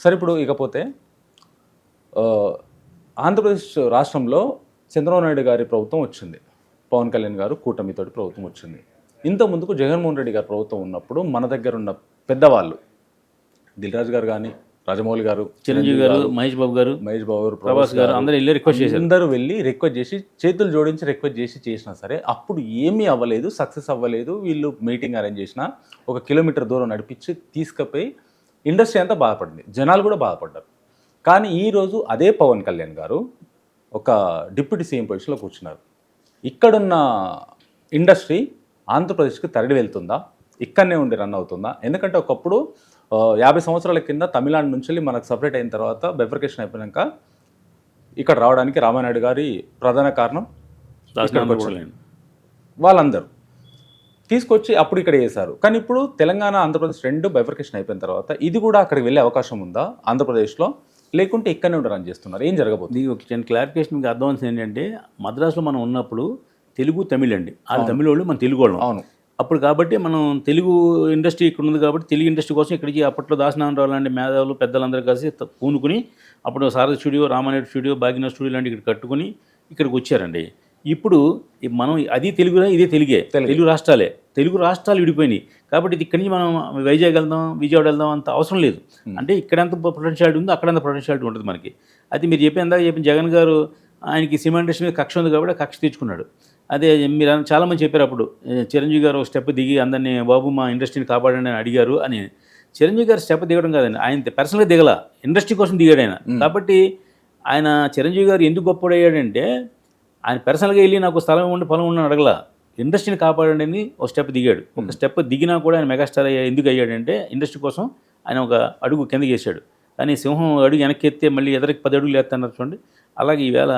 సరే ఇప్పుడు ఇకపోతే ఆహ్, ఆంధ్రప్రదేశ్ రాష్ట్రంలో చంద్రబాబు నాయుడు గారి ప్రభుత్వం వచ్చింది. పవన్ కళ్యాణ్ గారు కూటమితోటి ప్రభుత్వం వచ్చింది. ఇంతకు ముందుకు జగన్మోహన్ రెడ్డి గారి ప్రభుత్వం ఉన్నప్పుడు మన దగ్గర ఉన్న పెద్దవాళ్ళు దిల్ రాజు గారు గానీ, రాజమౌళి గారు, చిరంజీవి గారు, మహేష్ బాబు గారు, మహేష్ బాబు గారు, ప్రభాస్ గారు అందరూ వెళ్ళి రిక్వెస్ట్ చేశారు. అందరూ వెళ్ళి రిక్వెస్ట్ చేసి చేతులు జోడించి రిక్వెస్ట్ చేసి చేసినా సరే అప్పుడు ఏమీ అవ్వలేదు, సక్సెస్ అవ్వలేదు. వీళ్ళు మీటింగ్ అరేంజ్ చేసినా 1 కిలోమీటర్ దూరం నడిపించి తీసుకుపోయి ఇండస్ట్రీ అంతా బాధపడింది. జనాలు కూడా బాధపడ్డారు. కానీ ఈరోజు అదే పవన్ కళ్యాణ్ గారు ఒక డిప్యూటీ సీఎం పొజిషన్లో కూర్చున్నారు. ఇక్కడున్న ఇండస్ట్రీ ఆంధ్రప్రదేశ్కి తరలి వెళ్తుందా, ఇక్కడనే ఉండి రన్ అవుతుందా? ఎందుకంటే ఒకప్పుడు 50 సంవత్సరాల కింద తమిళనాడు నుంచి మనకు సపరేట్ అయిన తర్వాత బెఫర్కేషన్ అయిపోయాక ఇక్కడ రావడానికి రామానాయుడు గారి ప్రధాన కారణం ఇక్కడికి వచ్చారు. వాళ్ళందరూ తీసుకొచ్చి అప్పుడు ఇక్కడ చేశారు. కానీ ఇప్పుడు తెలంగాణ ఆంధ్రప్రదేశ్ రెండు బైఫర్కేషన్ అయిపోయిన తర్వాత ఇది కూడా అక్కడికి వెళ్ళే అవకాశం ఉందా ఆంధ్రప్రదేశ్లో? లేకుంటే ఇక్కడనే ఉండి రన్ చేస్తున్నారు? ఏం జరగబోతుంది? ఒక చిన్న క్లారిఫికేషన్ మీకు అర్థం అవుతుంది ఏంటంటే, మద్రాసులో మనం ఉన్నప్పుడు తెలుగు తమిళ్ అండి, వాళ్ళు తమిళ వాళ్ళు మన తెలుగు వాళ్ళం. అవును. అప్పుడు కాబట్టి మనం తెలుగు ఇండస్ట్రీ ఇక్కడ ఉంది కాబట్టి తెలుగు ఇండస్ట్రీ కోసం ఇక్కడికి అప్పట్లో దాసనారాయణరావు లాంటి మేధావులు పెద్దలందరూ కలిసి పూనుకుని అప్పుడు Sarathi studio, Ramanaidu studio, Bhagyanagar studio లాంటి ఇక్కడ కట్టుకుని ఇక్కడికి వచ్చారండి. ఇప్పుడు మనం అది తెలుగునే, ఇదే తెలుగే, తెలుగు రాష్ట్రాలే. తెలుగు రాష్ట్రాలు విడిపోయినాయి కాబట్టి ఇక్కడి నుంచి మనం వైజాగ్ వెళ్దాం, విజయవాడ వెళ్దాం అంత అవసరం లేదు. అంటే ఇక్కడ ఎంత పొటెన్షియాలిటీ ఉందో అక్కడ అంత పొటెన్షియాలిటీ ఉంటుంది మనకి. అది మీరు చెప్పిన జగన్ గారు ఆయనకి సినిమా ఇండస్ట్రీ మీద కక్ష ఉంది కాబట్టి కక్ష తెచ్చుకున్నాడు. అదే మీరు చాలామంది చెప్పారు అప్పుడు, చిరంజీవి గారు ఒక స్టెప్ దిగి అందరినీ బాబు మా ఇండస్ట్రీని కాపాడండి అని అడిగారు అని. చిరంజీవి గారు స్టెప్ దిగడం కాదండి, ఆయన పర్సనల్గా దిగల, ఇండస్ట్రీ కోసం దిగాడు ఆయన. కాబట్టి ఆయన చిరంజీవి గారు ఎందుకు గొప్పడయ్యాడంటే, ఆయన పర్సనల్గా వెళ్ళి నాకు స్థలం ఉండి పొలం ఉండి అడగల, ఇండస్ట్రీని కాపాడండి అని ఒక స్టెప్ దిగాడు. ఒక స్టెప్ దిగినా కూడా ఆయన మెగాస్టార్ ఎందుకు అయ్యాడంటే ఇండస్ట్రీ కోసం ఆయన ఒక అడుగు కిందకి వేసాడు. కానీ సింహం అడుగు వెనక్కి ఎత్తే మళ్ళీ ఎదరికి 10 అడుగులు వేస్తున్నారు చూడండి. అలాగే ఈవేళ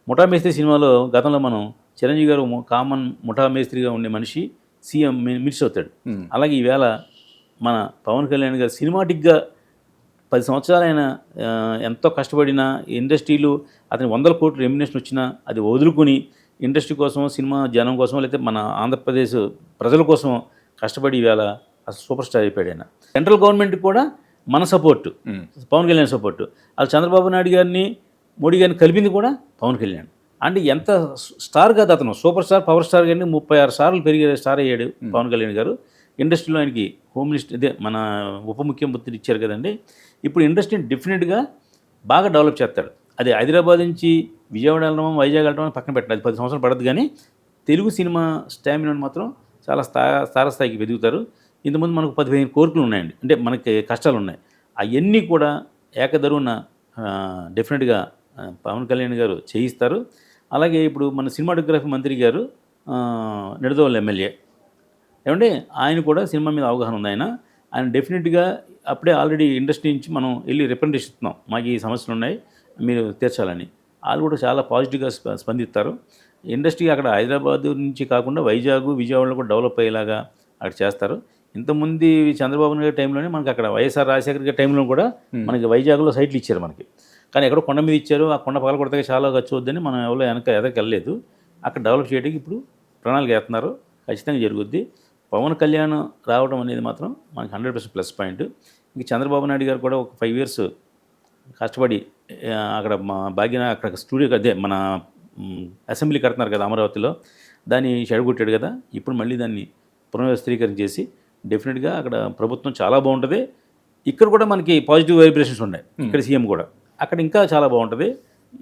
ముఠా మేస్త్రి సినిమాలో గతంలో మనం చిరంజీవి గారు కామన్ ముఠా మేస్త్రిగా ఉండే మనిషి సీఎం మినిస్టర్ అవుతాడు. అలాగే ఈవేళ మన పవన్ కళ్యాణ్ గారు సినిమాటిక్గా 10 సంవత్సరాలు ఆయన ఎంతో కష్టపడిన ఇండస్ట్రీలు అతని 100 కోట్ల రెమ్యునేషన్ వచ్చినా అది వదులుకొని ఇండస్ట్రీ కోసం, సినిమా జనం కోసం, లేకపోతే మన ఆంధ్రప్రదేశ్ ప్రజల కోసం కష్టపడి ఈవేళ అసలు సూపర్ స్టార్ అయిపోయాడు ఆయన. సెంట్రల్ గవర్నమెంట్ కూడా మన సపోర్టు, పవన్ కళ్యాణ్ సపోర్టు. అది చంద్రబాబు నాయుడు గారిని, మోడీ గారిని కలిపింది కూడా పవన్ కళ్యాణ్. అంటే ఎంత స్టార్ కాదు అతను, సూపర్ స్టార్, పవర్ స్టార్ కానీ 36 సార్లు పెరిగే స్టార్ అయ్యాడు పవన్ కళ్యాణ్ గారు. ఇండస్ట్రీలో ఆయనకి హోమ్ మినిస్టర్, ఇదే మన ఉప ముఖ్యమంత్రి ఇచ్చారు కదండి. ఇప్పుడు ఇండస్ట్రీని డెఫినెట్గా బాగా డెవలప్ చేస్తాడు. అదే హైదరాబాద్ నుంచి విజయవాడ వెళ్ళడం, వైజాగ్ వెళ్ళడం పక్కన పెట్టండి, అది 10 సంవత్సరాలు పడదు. కానీ తెలుగు సినిమా స్టామినాను మాత్రం చాలా స్థాయికి ఎదుగుతారు. ఇంతకుముందు మనకు 15 కోరికలు ఉన్నాయండి, అంటే మనకి కష్టాలు ఉన్నాయి. అవన్నీ కూడా ఏకదరువున డెఫినెట్గా పవన్ కళ్యాణ్ గారు చేయిస్తారు. అలాగే ఇప్పుడు మన సినిమాటోగ్రఫీ మంత్రి గారు నిడదవోలు ఎమ్మెల్యే ఏమంటే, ఆయన కూడా సినిమా మీద అవగాహన ఉంది. ఆయన డెఫినెట్గా అప్పుడే ఆల్రెడీ ఇండస్ట్రీ నుంచి మనం వెళ్ళి రిప్రజెంటేషన్ ఇస్తున్నాం, మాకు ఈ సమస్యలు ఉన్నాయి మీరు తీర్చాలని. వాళ్ళు కూడా చాలా పాజిటివ్గా స్పందిస్తారు. ఇండస్ట్రీ అక్కడ హైదరాబాద్ నుంచి కాకుండా వైజాగ్, విజయవాడలో కూడా డెవలప్ అయ్యేలాగా అక్కడ చేస్తారు. ఇంతకుముందు చంద్రబాబు నాయుడు టైంలోనే మనకి అక్కడ వైఎస్ఆర్ రాజశేఖర్ గారి టైంలో కూడా మనకి వైజాగ్లో సైట్లు ఇచ్చారు మనకి. కానీ ఎక్కడో కొండ మీద ఇచ్చారు, ఆ కొండ పగల కొడతాక చాలా ఖర్చు వద్దని మనం ఎవరో ఎదరికి వెళ్ళలేదు. అక్కడ డెవలప్ చేయడానికి ఇప్పుడు ప్రణాళిక వేస్తున్నారు, ఖచ్చితంగా జరుగుద్ది. పవన్ కళ్యాణ్ రావడం అనేది మాత్రం మనకి 100% ప్లస్ పాయింట్. ఇంక చంద్రబాబు నాయుడు గారు కూడా ఒక 5 years కష్టపడి అక్కడ మా భాగ్యనగర్ అక్కడ స్టూడియో, అదే మన అసెంబ్లీ కడుతున్నారు కదా అమరావతిలో, దాన్ని చెడగొట్టాడు కదా. ఇప్పుడు మళ్ళీ దాన్ని పునర్వ్యవస్థీకరణ చేసి డెఫినెట్గా అక్కడ ప్రభుత్వం చాలా బాగుంటుంది. ఇక్కడ కూడా మనకి పాజిటివ్ వైబ్రేషన్స్ ఉన్నాయి. ఇక్కడ సీఎం కూడా అక్కడ ఇంకా చాలా బాగుంటుంది.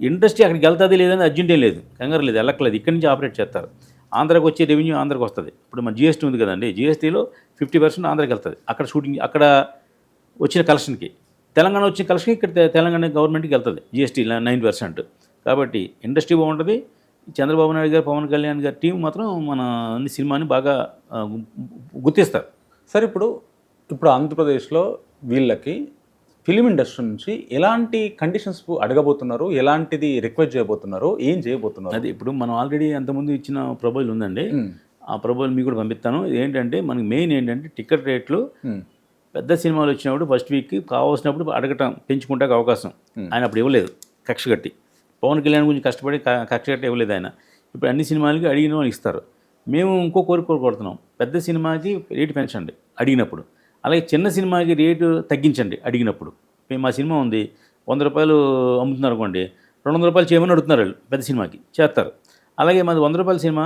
ఇండస్ట్రీ అక్కడికి వెళ్తుంది లేదని అర్జెంట్ ఏం లేదు, కంగారు లేదు, వెళ్ళక్కలేదు. ఇక్కడి నుంచి ఆపరేట్ చేస్తారు. ఆంధ్రాకి వచ్చే రెవెన్యూ ఆంధ్రాకి వస్తుంది. ఇప్పుడు మన జిఎస్టీ ఉంది కదండి, జిఎస్టీలో 50% ఆంధ్రాకి వెళ్తుంది. అక్కడ షూటింగ్, అక్కడ వచ్చిన కలెక్షన్కి, తెలంగాణ వచ్చిన కలెక్షన్కి ఇక్కడ తెలంగాణ గవర్నమెంట్కి వెళ్తుంది జిఎస్టీ 9%. కాబట్టి ఇండస్ట్రీ బాగుంటుంది. చంద్రబాబు నాయుడు గారు, పవన్ కళ్యాణ్ గారి టీం మాత్రం మన అన్ని సినిమాని బాగా గుర్తిస్తారు. సరే ఇప్పుడు ఆంధ్రప్రదేశ్లో వీళ్ళకి ఫిలిం ఇండస్ట్రీ నుంచి ఎలాంటి కండిషన్స్ అడగబోతున్నారు, ఎలాంటిది రిక్వెస్ట్ చేయబోతున్నారు, ఏం చేయబోతున్నారు? అది ఇప్పుడు మనం ఆల్రెడీ అంతకుముందు ఇచ్చిన ప్రపోజల్ ఉందండి. ఆ ప్రపోజల్ మీకు కూడా పంపిస్తాను. ఏంటంటే మనకి మెయిన్ ఏంటంటే టికెట్ రేట్లు పెద్ద సినిమాలు వచ్చినప్పుడు ఫస్ట్ వీక్కి కావాల్సినప్పుడు అడగటం, పెంచుకుంటే అవకాశం ఆయన అప్పుడు ఇవ్వలేదు కక్ష కట్టి. పవన్ కళ్యాణ్ గురించి కష్టపడి కక్ష కట్టి ఇవ్వలేదు ఆయన. ఇప్పుడు అన్ని సినిమాలకి అడిగిన వాళ్ళు ఇస్తారు. మేము ఇంకో కోరిక కొడుతున్నాం, పెద్ద సినిమాకి రేటు పెంచండి అడిగినప్పుడు, అలాగే చిన్న సినిమాకి రేటు తగ్గించండి అడిగినప్పుడు. మా సినిమా ఉంది, 100 రూపాయలు అమ్ముతున్నారు అనుకోండి, 200 రూపాయలు చేయమని అడుగుతున్నారు వాళ్ళు పెద్ద సినిమాకి, చేస్తారు. అలాగే మాది 100 రూపాయల సినిమా,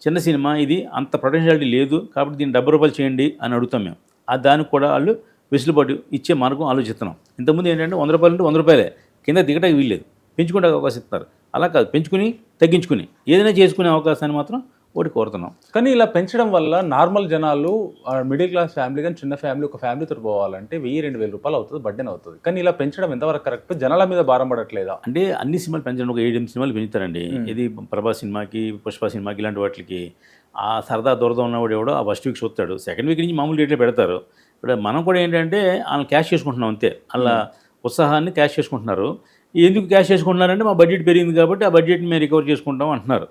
చిన్న సినిమా, ఇది అంత పొటెన్షియాలిటీ లేదు కాబట్టి దీన్ని 70 రూపాయలు చేయండి అని అడుగుతాం మేము. దానికి కూడా వాళ్ళు వెసులుబాటు ఇచ్చే మార్గం ఆలోచిస్తున్నాం. ఇంతకుముందు ఏంటంటే 100 రూపాయలు అంటే 100 రూపాయలే, కింద దిగటానికి వీల్లేదు, పెంచుకుంటే అవకాశం ఇస్తారు. అలా కాదు, పెంచుకుని తగ్గించుకుని ఏదైనా చేసుకునే అవకాశాన్ని మాత్రం ఒకటి కోరుతున్నాం. కానీ ఇలా పెంచడం వల్ల నార్మల్ జనాలు మిడిల్ క్లాస్ ఫ్యామిలీ కానీ చిన్న ఫ్యామిలీ ఒక ఫ్యామిలీతో పోవాలంటే 1000-2000 రూపాయలు అవుతుంది, బడ్డెన్ అవుతుంది. కానీ ఇలా పెంచడం ఎంతవరకు కరెక్ట్? జనాల మీద భారం పడట్లేదా? అంటే అన్ని సినిమాలు పెంచడం, ఒక 7-8 సినిమాలు పెంచుతారండి. ఇది ప్రభాస్ సినిమాకి, పుష్ప సినిమాకి, ఇలాంటి వాటికి ఆ సరదా దొరద ఉన్నవాడు ఎవడో ఆ ఫస్ట్ వీక్ చూస్తాడు, సెకండ్ వీక్ నుంచి మామూలు రేట్లే పెడతారు. ఇప్పుడు మనం కూడా ఏంటంటే వాళ్ళని క్యాష్ చేసుకుంటున్నాం అంతే, అలా ఉత్సాహాన్ని క్యాష్ చేసుకుంటున్నారు. ఎందుకు క్యాష్ చేసుకుంటున్నారంటే మా బడ్జెట్ పెరిగింది కాబట్టి ఆ బడ్జెట్ని మేము రికవర్ చేసుకుంటాం అంటున్నారు.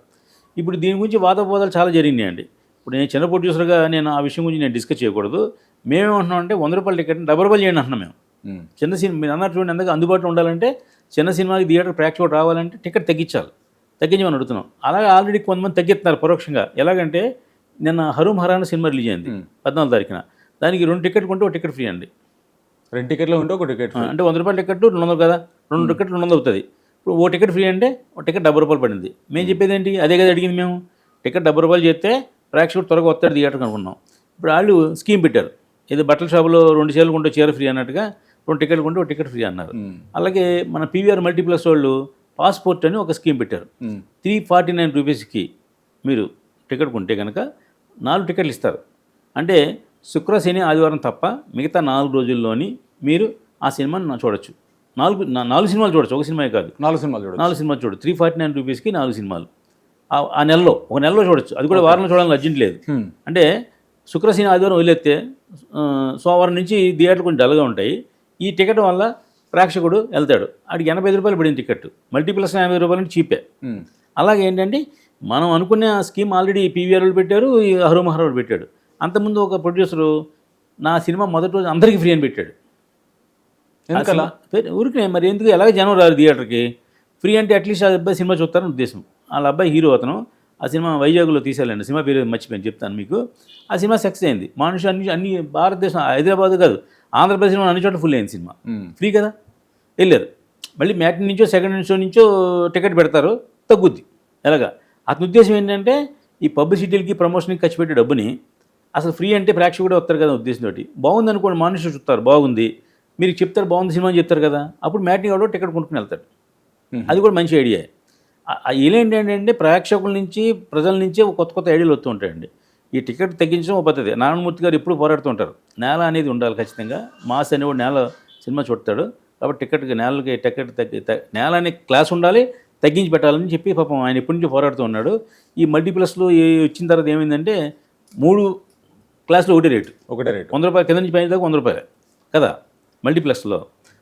ఇప్పుడు దీని గురించి వాదోపవాదాలు చాలా జరిగినాయండి. ఇప్పుడు నేను చిన్న ప్రొడ్యూసర్గా నేను ఆ విషయం గురించి నేను డిస్కస్ చేయకూడదు. మేమేమంటున్నాం అంటే 100 రూపాయల టికెట్ని 70 రూపాయలు చేయండి అంటున్నాం మేము. చిన్న సినిమా మీరు అన్నట్టు చూడండి, ఎందుకు అందుబాటులో ఉండాలంటే చిన్న సినిమాకి థియేటర్ ప్రేక్షకుడు రావాలంటే టికెట్ తగ్గించమని అడుగుతున్నాం. అలాగే ఆల్రెడీ కొంతమంది తగ్గిస్తున్నారు పరోక్షంగా. ఎలాగంటే నిన్న హరూమ్ హరాన సినిమా రిలీజ్ అయింది 14వ తారీఖున, దానికి 2 టికెట్ కొంటే 1 టికెట్ ఫ్రీ అండి. 2 టికెట్లు ఉంటే 1 టికెట్ అంటే 100 రూపాయల టికెట్ 200 కదా, 2 టికెట్లు 200 అవుతుంది. ఇప్పుడు 1 టికెట్ ఫ్రీ అంటే 1 టికెట్ 70 రూపాయలు పడింది. మేము చెప్పేది ఏంటి, అదే కదా అడిగింది మేము. టికెట్ 70 రూపాయలు చేస్తే ప్రేక్షకుడు త్వరగా వస్తాడు థియేటర్కి అనుకున్నాం. ఇప్పుడు వాళ్ళు స్కీమ్ పెట్టారు, ఏదో బట్టల షాపులో 2 చీరలు కొంటే చీర ఫ్రీ అన్నట్టుగా 2 టికెట్లు కొంటే 1 టికెట్ ఫ్రీ అన్నారు. అలాగే మన పీవీఆర్ మల్టీప్లెక్స్ వాళ్ళు పాస్పోర్ట్ అని ఒక స్కీమ్ పెట్టారు. 349 రూపీస్కి మీరు టికెట్ కొంటే కనుక 4 టికెట్లు ఇస్తారు. అంటే శుక్ర, శని, ఆదివారం తప్ప మిగతా 4 రోజుల్లోని మీరు ఆ సినిమాని చూడొచ్చు. 4 సినిమాలు చూడొచ్చు, ఒక సినిమా కాదు, 4 సినిమాలు చూడొచ్చు. 4 సినిమాలు చూడొచ్చు. 349 రూపీస్కి 4 సినిమాలు ఆ నెలలో, ఒక నెలలో చూడొచ్చు. అది కూడా వారంలో చూడాలని అర్జెంట్ లేదు. అంటే శుక్ర, శని, ఆదివారం వదిలేస్తే సోమవారం నుంచి థియేటర్లు కొంచెం డల్గా ఉంటాయి. ఈ టికెట్ వల్ల ప్రేక్షకుడు వెళ్తాడు. ఆడికి 85 రూపాయలు పడింది టికెట్, మల్టీప్లెక్స్ 85 రూపాయలు అంటే చీపే. అలాగే ఏంటంటే మనం అనుకునే ఆ స్కీమ్ ఆల్రెడీ పీవీఆర్ వాళ్ళు పెట్టారు, ఈ హరూమ్ హరాడు పెట్టాడు. అంతకుముందు ఒక ప్రొడ్యూసరు నా సినిమా మొదటి రోజు అందరికీ ఫ్రీ అని పెట్టాడు. ఎందుకలా? ఊరికే మరి ఎందుకు, ఎలాగ జనం రారు థియేటర్కి, ఫ్రీ అంటే అట్లీస్ట్ ఆ అబ్బాయి సినిమా చూస్తారని ఉద్దేశం. వాళ్ళ అబ్బాయి హీరో, అతను ఆ సినిమా వైజాగ్లో తీసేయాలండి, సినిమా పేరు మర్చిపోయాను, చెప్తాను మీకు. ఆ సినిమా సక్సెస్ అయింది. మనుషు అన్ని భారతదేశం, హైదరాబాద్ కాదు, ఆంధ్రప్రదేశ్లో అన్ని చోట్ల ఫుల్ అయింది సినిమా. ఫ్రీ కదా, వెళ్ళారు. మళ్ళీ మ్యాట్ని నుంచో సెకండ్ షో నుంచో టికెట్ పెడతారు, తగ్గుద్ది. ఎలాగా అతని ఉద్దేశం ఏంటంటే ఈ పబ్లిసిటీలకి, ప్రమోషన్కి ఖర్చు పెట్టే డబ్బుని అసలు ఫ్రీ అంటే ప్రేక్షకుడు వస్తారు కదా ఉద్దేశంతో. బాగుంది అనుకోండి, మనుషులు చూస్తారు, బాగుంది, మీరు చెప్తారు బాగుంది సినిమా అని చెప్తారు కదా, అప్పుడు మ్యాట్ని కూడా టికెట్ కొనుక్కుని వెళ్తాడు. అది కూడా మంచి ఐడియా. ఏంటంటే ప్రేక్షకుల నుంచి, ప్రజల నుంచి కొత్త ఐడియాలు వస్తూ ఉంటాయండి. ఈ టికెట్ తగ్గించడం ఒక పద్ధతి. నారాయణమూర్తి గారు ఎప్పుడు పోరాడుతూ ఉంటారు, నేల అనేది ఉండాలి ఖచ్చితంగా. మాస్ అనేవాడు నేల సినిమా చూడతాడు కాబట్టి నేలకి టికెట్ నేల అనే క్లాస్ ఉండాలి, తగ్గించి పెట్టాలని చెప్పి పాపం ఆయన ఎప్పటి నుంచో పోరాడుతూ ఉన్నాడు. ఈ మల్టీప్లెక్స్లో వచ్చిన తర్వాత ఏమైందంటే 3 క్లాసులు ఒకటే రేటు. 1 రేటు 100 రూపాయలు, కింద నుంచి పైన దాకా 100 రూపాయలు కదా మల్టీప్లెక్స్లో.